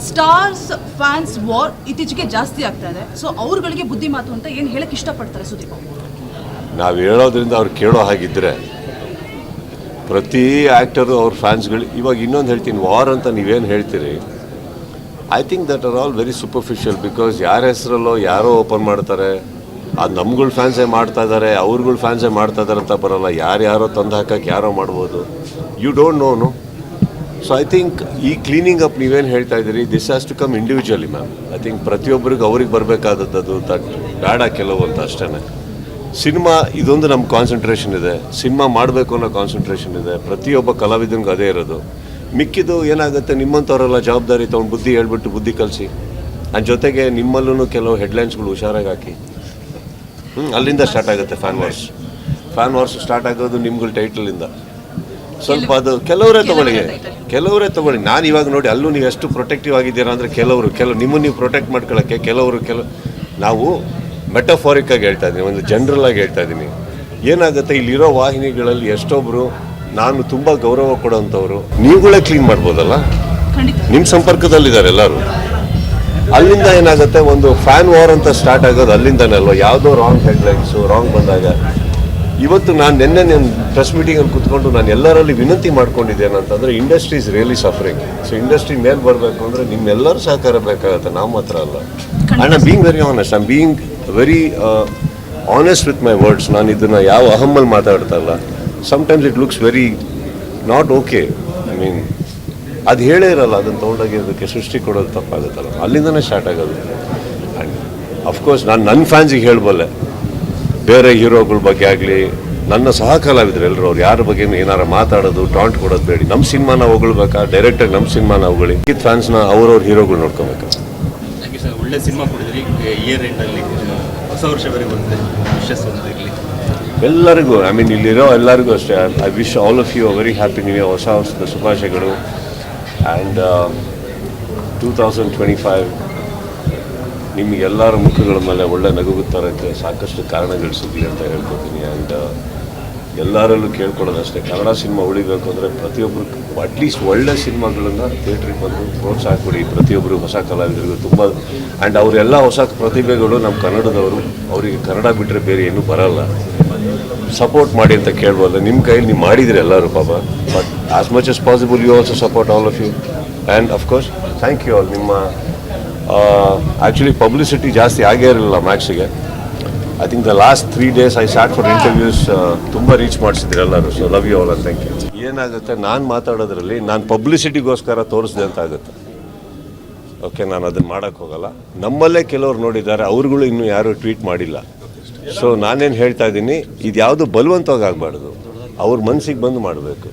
Stars fans war ಇತ್ತೀಚೆಗೆ ಜಾಸ್ತಿ ಆಗ್ತಾ ಇದೆ. ಸೊ ಅವ್ರುಗಳಿಗೆ ಬುದ್ಧಿ ಮಾತು ಅಂತ ಏನು ಹೇಳಕ್ಕೆ ಇಷ್ಟಪಡ್ತಾರೆ ಸುದೀಪ್? ನಾವು ಹೇಳೋದ್ರಿಂದ ಅವ್ರು ಕೇಳೋ ಹಾಗಿದ್ರೆ ಪ್ರತಿ ಆ್ಯಕ್ಟರು ಅವ್ರ ಫ್ಯಾನ್ಸ್ಗಳು ಇವಾಗ ಇನ್ನೊಂದು ಹೇಳ್ತೀನಿ, ವಾರ್ ಅಂತ ನೀವೇನು ಹೇಳ್ತೀರಿ, I think that are all very superficial. Because ಯಾರ ಹೆಸರಲ್ಲೋ ಯಾರೋ ಓಪನ್ ಮಾಡ್ತಾರೆ, ಅದು ನಮ್ಗಳ ಫ್ಯಾನ್ಸೇ ಮಾಡ್ತಾ ಇದ್ದಾರೆ, ಅವ್ರಗಳ ಫ್ಯಾನ್ಸೇ ಮಾಡ್ತಾ ಇದ್ದಾರೆ ಅಂತ ಬರೋಲ್ಲ. ಯಾರ್ಯಾರೋ ತಂದು ಹಾಕಕ್ಕೆ ಯಾರೋ ಮಾಡ್ಬೋದು, you don't know. So I think ಈ ಕ್ಲೀನಿಂಗ್ ಅಪ್ ನೀವೇನು ಹೇಳ್ತಾ ಇದ್ದೀರಿ, this has to come individually ma'am. I think ಪ್ರತಿಯೊಬ್ಬರಿಗೂ ಅವ್ರಿಗೆ ಬರಬೇಕಾದದ್ದು ದಟ್ ಬೇಡ ಕೆಲವು ಅಂತ ಅಷ್ಟೇ. ಸಿನಿಮಾ ಇದೊಂದು ನಮ್ಮ ಕಾನ್ಸಂಟ್ರೇಷನ್ ಇದೆ, ಸಿನಿಮಾ ಮಾಡಬೇಕು ಅನ್ನೋ ಕಾನ್ಸಂಟ್ರೇಷನ್ ಇದೆ, ಪ್ರತಿಯೊಬ್ಬ ಕಲಾವಿದನಿಗೂ ಅದೇ ಇರೋದು. ಮಿಕ್ಕಿದು ಏನಾಗುತ್ತೆ, ನಿಮ್ಮಂಥವರೆಲ್ಲ ಜವಾಬ್ದಾರಿ ತೊಗೊಂಡು ಬುದ್ಧಿ ಹೇಳ್ಬಿಟ್ಟು ಬುದ್ಧಿ ಕಲಿಸಿ, ನನ್ನ ಜೊತೆಗೆ ನಿಮ್ಮಲ್ಲೂ ಕೆಲವು ಹೆಡ್ಲೈನ್ಸ್ಗಳು ಹುಷಾರಾಗಿ ಹಾಕಿ. ಅಲ್ಲಿಂದ ಸ್ಟಾರ್ಟ್ ಆಗುತ್ತೆ ಫ್ಯಾನ್ ವಾರ್ಸ್ ಸ್ಟಾರ್ಟ್ ಆಗೋದು ನಿಮ್ಗಳ ಟೈಟಲಿಂದ. ಸ್ವಲ್ಪ ಅದು ಕೆಲವರೇ ತಗೊಳ್ಳಿ. ನಾನು ಇವಾಗ ನೋಡಿ, ಅಲ್ಲೂ ನೀವು ಎಷ್ಟು ಪ್ರೊಟೆಕ್ಟಿವ್ ಆಗಿದ್ದೀರಾ ಅಂದರೆ ಕೆಲವು ನಿಮ್ಮನ್ನು ನೀವು ಪ್ರೊಟೆಕ್ಟ್ ಮಾಡ್ಕೊಳ್ಳೋಕ್ಕೆ ಕೆಲವು ನಾವು ಮೆಟಫಾರಿಕ್ ಆಗಿ ಹೇಳ್ತಾ ಇದ್ದೀನಿ, ಒಂದು ಜನರಲ್ ಆಗಿ ಹೇಳ್ತಾ ಇದ್ದೀನಿ. ಏನಾಗುತ್ತೆ, ಇಲ್ಲಿರೋ ವಾಹಿನಿಗಳಲ್ಲಿ ಎಷ್ಟೊಬ್ಬರು ನಾನು ತುಂಬ ಗೌರವ ಕೊಡೋವಂಥವ್ರು ನೀವುಗಳೇ ಕ್ಲೀನ್ ಮಾಡ್ಬೋದಲ್ಲ, ನಿಮ್ಮ ಸಂಪರ್ಕದಲ್ಲಿದ್ದಾರೆ ಎಲ್ಲರೂ. ಅಲ್ಲಿಂದ ಏನಾಗುತ್ತೆ, ಒಂದು ಫ್ಯಾನ್ ವಾರ್ ಅಂತ ಸ್ಟಾರ್ಟ್ ಆಗೋದು ಅಲ್ಲಿಂದನೇ ಅಲ್ವ. ಯಾವುದೋ ರಾಂಗ್ ಹೆಡ್ಲೈನ್ಸು ರಾಂಗ್ ಬಂದಾಗ ಇವತ್ತು ನಾನು ನಿನ್ನೆ ಪ್ರೆಸ್ ಮೀಟಿಂಗಲ್ಲಿ ಕೂತ್ಕೊಂಡು ನಾನು ಎಲ್ಲರಲ್ಲಿ ವಿನಂತಿ ಮಾಡ್ಕೊಂಡಿದ್ದೇನೆ ಅಂತಂದರೆ, industry is really suffering. So industry ಮೇಲೆ ಬರಬೇಕು ಅಂದರೆ ನಿಮ್ಮೆಲ್ಲರೂ ಸಹಕಾರ ಬೇಕಾಗುತ್ತೆ, ನಾವು ಮಾತ್ರ ಅಲ್ಲ. And I being very honest, I being very honest with my words. ನಾನು ಇದನ್ನು ಯಾವ ಅಹಮ್ಮಲ್ಲಿ ಮಾತಾಡ್ತಾ ಇಲ್ಲ. Sometimes it looks very not okay. I mean ಅದು ಹೇಳೇ ಇರಲ್ಲ, ಅದನ್ನು ತೊಗೊಂಡೋಗಿ ಅದಕ್ಕೆ ಸೃಷ್ಟಿ ಕೊಡೋದು ತಪ್ಪಾಗುತ್ತಲ್ಲ, ಅಲ್ಲಿಂದನೇ ಸ್ಟಾರ್ಟ್ ಆಗೋದು. ಆ್ಯಂಡ್ ಅಫ್ಕೋರ್ಸ್ ನಾನು ನನ್ನ ಫ್ಯಾನ್ಸಿಗೆ ಹೇಳಬಲ್ಲೆ, ಬೇರೆ ಹೀರೋಗಳ ಬಗ್ಗೆ ಆಗಲಿ, ನನ್ನ ಸಹ ಕಲಾವಿದ್ರು ಎಲ್ಲರೂ ಅವ್ರು ಯಾರ ಬಗ್ಗೆ ಏನಾರು ಮಾತಾಡೋದು ಟಾಂಟ್ ಕೊಡೋದು ಬೇಡಿ. ನಮ್ಮ ಸಿನಿಮಾನ ಹೊಗಳ್ಬೇಕಾ, ಡೈರೆಕ್ಟಾಗಿ ನಮ್ಮ ಸಿನಿಮಾನ ಹೊಗಳಿ, ಫ್ಯಾನ್ಸ್ನ ಅವ್ರವ್ರ ಹೀರೋಗಳು ನೋಡ್ಕೋಬೇಕು. ಒಳ್ಳೆ ಸಿನಿಮಾ ಕೊಡಿದ್ರಿ, ಇಯರ್ ಎಂಡಲ್ಲಿ ಹೊಸ ವರ್ಷ ಬೇರೆ ಬಂದರೆ ಇರಲಿ ಎಲ್ಲರಿಗೂ. ಐ ಮೀನ್ ಇಲ್ಲಿರೋ ಎಲ್ಲರಿಗೂ ಅಷ್ಟೇ. I wish all of you a very happy new year, ಹೊಸ ವರ್ಷದ ಶುಭಾಶಯಗಳು. ಆ್ಯಂಡ್ 2025 ನಿಮಗೆಲ್ಲರ ಮುಖಗಳ ಮೇಲೆ ಒಳ್ಳೆ ನಗು ತರೋಕ್ಕೆ ಸಾಕಷ್ಟು ಕಾರಣಗಳು ಸಿಗಲಿ ಅಂತ ಹೇಳ್ಕೊತೀನಿ. ಆ್ಯಂಡ್ ಎಲ್ಲರಲ್ಲೂ ಕೇಳ್ಕೊಳ್ಳೋದಷ್ಟೇ, ಕನ್ನಡ ಸಿನಿಮಾ ಉಳಿಬೇಕು ಅಂದರೆ ಪ್ರತಿಯೊಬ್ಬರು ಅಟ್ಲೀಸ್ಟ್ ಒಳ್ಳೆ ಸಿನಿಮಾಗಳನ್ನು ಥಿಯೇಟ್ರಿಗೆ ಬಂದು ಪ್ರೋತ್ಸಾಹ ಕೊಡಿ. ಪ್ರತಿಯೊಬ್ಬರು ಹೊಸ ಕಲಾವಿದರಿಗೂ ತುಂಬ. ಆ್ಯಂಡ್ ಅವರೆಲ್ಲ ಹೊಸ ಪ್ರತಿಭೆಗಳು ನಮ್ಮ ಕನ್ನಡದವರು, ಅವರಿಗೆ ಕನ್ನಡ ಬಿಟ್ಟರೆ ಬೇರೆ ಏನೂ ಬರೋಲ್ಲ. ಸಪೋರ್ಟ್ ಮಾಡಿ ಅಂತ ಕೇಳ್ಬೋದು. ನಿಮ್ಮ ಕೈಯಲ್ಲಿ ನೀವು ಮಾಡಿದಿರಿ ಎಲ್ಲರೂ ಪಾಪ. But as much as possible you also support all of you. And of course thank you all. ನಿಮ್ಮ ಆ್ಯಕ್ಚುಲಿ ಪಬ್ಲಿಸಿಟಿ ಜಾಸ್ತಿ ಆಗೇ ಇರಲಿಲ್ಲ ಮ್ಯಾಕ್ಸಿಗೆ. I think the last 3 days I start for interviews ತುಂಬ ರೀಚ್ ಮಾಡಿಸಿದ್ರಿ ಎಲ್ಲರೂ. So love you all and thank you. ಏನಾಗುತ್ತೆ, ನಾನು ಮಾತಾಡೋದ್ರಲ್ಲಿ ನಾನು ಪಬ್ಲಿಸಿಟಿಗೋಸ್ಕರ ತೋರಿಸಿದೆ ಅಂತ ಆಗುತ್ತೆ. ಓಕೆ, ನಾನು ಅದನ್ನು ಮಾಡೋಕ್ಕೆ ಹೋಗಲ್ಲ. ನಮ್ಮಲ್ಲೇ ಕೆಲವ್ರು ನೋಡಿದ್ದಾರೆ, ಅವ್ರುಗಳು ಇನ್ನೂ ಯಾರೂ ಟ್ವೀಟ್ ಮಾಡಿಲ್ಲ. ಸೊ ನಾನೇನು ಹೇಳ್ತಾ ಇದ್ದೀನಿ, ಇದು ಯಾವುದು ಬಲವಂತವಾಗಿ ಆಗಬಾರ್ದು, ಅವ್ರ ಮನಸ್ಸಿಗೆ ಬಂದು ಮಾಡಬೇಕು.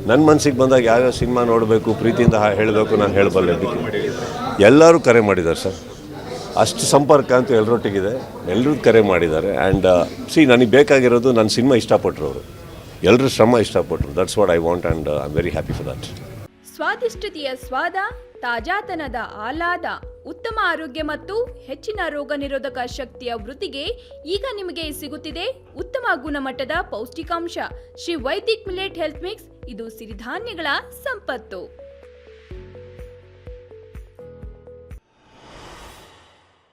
ನನ್ನ ಮನಸ್ಸಿಗೆ ಬಂದಾಗ ಯಾವ್ಯಾವ ಸಿನಿಮಾ ನೋಡಬೇಕು, ಪ್ರೀತಿಯಿಂದ ಹೇಳಬೇಕು, ನಾನು ಹೇಳಬಲ್ಲೆ. ಎಲ್ಲರೂ ಕರೆ ಮಾಡಿದ್ದಾರೆ ಸರ್, ಅಷ್ಟು ಸಂಪರ್ಕ ಅಂತೂ ಎಲ್ಲರೊಟ್ಟಿಗಿದೆ, ಎಲ್ಲರೂ ಕರೆ ಮಾಡಿದ್ದಾರೆ. ಆ್ಯಂಡ್ ನನಗೆ ಬೇಕಾಗಿರೋದು ನನ್ನ ಸಿನಿಮಾ ಇಷ್ಟಪಟ್ಟರು, ಅವರು ಎಲ್ಲರೂ ಶ್ರಮ ಇಷ್ಟಪಟ್ಟರು. That's what I want and I am very happy for that. ಸ್ವಾದಿಷ್ಟತೆಯ ಸ್ವಾದ, ತಾಜಾತನದ ಆಹ್ಲಾದ, ಉತ್ತಮ ಆರೋಗ್ಯ ಮತ್ತು ಹೆಚ್ಚಿನ ರೋಗ ನಿರೋಧಕ ಶಕ್ತಿಯ ವೃದ್ಧಿಗೆ ಈಗ ನಿಮಗೆ ಸಿಗುತ್ತಿದೆ ಉತ್ತಮ ಗುಣಮಟ್ಟದ ಪೌಷ್ಟಿಕಾಂಶ. Shri Vaidik millet health mix, ಇದು ಸಿರಿಧಾನ್ಯಗಳ ಸಂಪತ್ತು.